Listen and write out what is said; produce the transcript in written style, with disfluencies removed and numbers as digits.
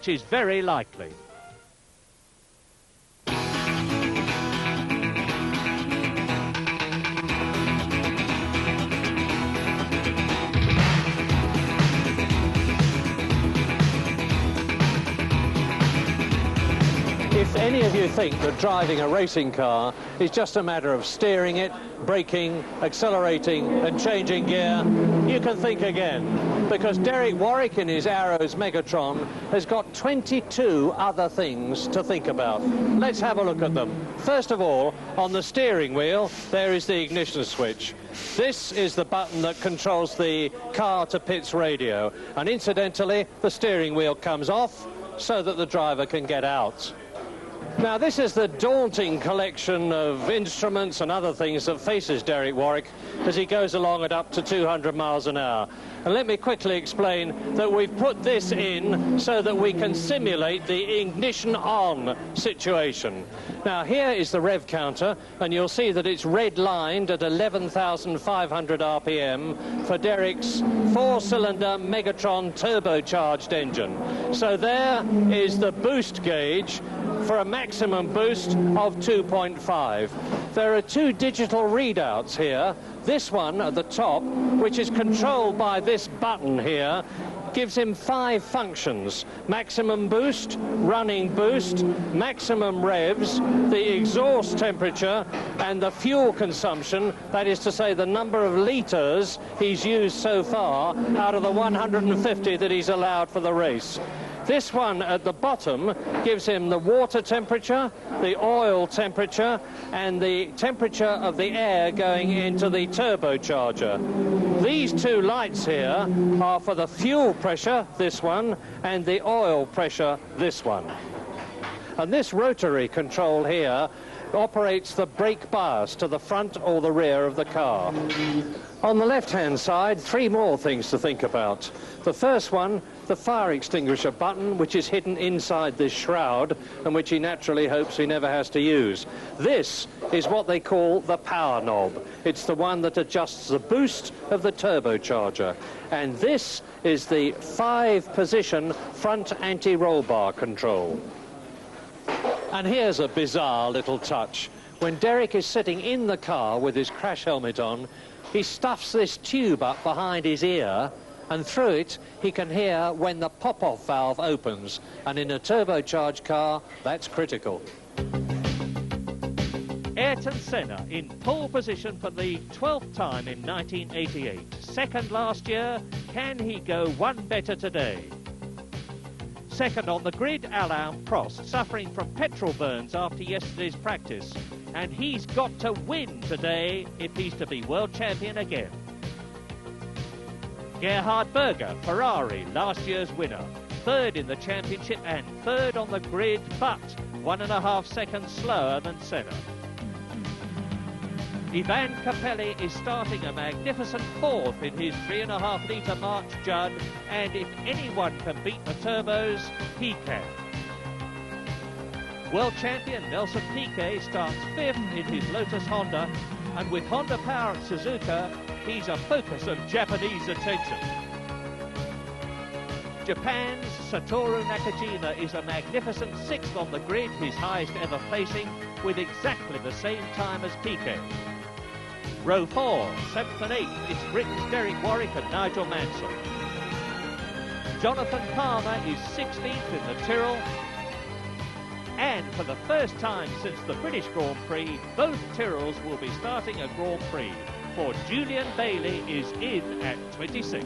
which is very likely. If any of you think that driving a racing car is just a matter of steering it, braking, accelerating and changing gear, you can think again, because Derek Warwick in his Arrows Megatron has got 22 other things to think about. Let's have a look at them. First of all, on the steering wheel, there is the ignition switch. This is the button that controls the car to pits radio, and incidentally, the steering wheel comes off so that the driver can get out. Now, this is the daunting collection of instruments and other things that faces Derek Warwick as he goes along at up to 200 miles an hour. And let me quickly explain that we've put this in so that we can simulate the ignition on situation. Now, here is the rev counter, and you'll see that it's red-lined at 11,500 RPM for Derek's four-cylinder Megatron turbocharged engine. So there is the boost gauge for a maximum boost of 2.5. There are two digital readouts here. This one at the top, which is controlled by this button here, gives him 5 functions: maximum boost, running boost, maximum revs, the exhaust temperature and the fuel consumption, that is to say the number of litres he's used so far out of the 150 that he's allowed for the race. This one at the bottom gives him the water temperature, the oil temperature, and the temperature of the air going into the turbocharger. These two lights here are for the fuel pressure, this one, and the oil pressure, this one. And this rotary control here operates the brake bias to the front or the rear of the car. On the left-hand side, 3 more things to think about. The first one, the fire extinguisher button, which is hidden inside this shroud and which he naturally hopes he never has to use. This is what they call the power knob. It's the one that adjusts the boost of the turbocharger. And this is the 5-position front anti-roll bar control. And here's a bizarre little touch. When Derek is sitting in the car with his crash helmet on, he stuffs this tube up behind his ear, and through it he can hear when the pop-off valve opens, and in a turbocharged car that's critical. Ayrton Senna in pole position for the 12th time in 1988. Second last year, can he go one better today? Second on the grid, Alain Prost, suffering from petrol burns after yesterday's practice, and he's got to win today if he's to be world champion again. Gerhard Berger, Ferrari, last year's winner. Third in the championship and third on the grid, but 1.5 seconds slower than Senna. Ivan Capelli is starting a magnificent 4th in his 3.5-litre March Judd, and if anyone can beat the turbos, he can. World champion Nelson Piquet starts 5th in his Lotus Honda, and with Honda power at Suzuka, he's a focus of Japanese attention. Japan's Satoru Nakajima is a magnificent 6th on the grid, his highest ever placing, with exactly the same time as Piquet. Row 4, 7th and 8th, it's Britain's Derek Warwick and Nigel Mansell. Jonathan Palmer is 16th in the Tyrrell. And for the first time since the British Grand Prix, both Tyrrells will be starting a Grand Prix, for Julian Bailey is in at 26th.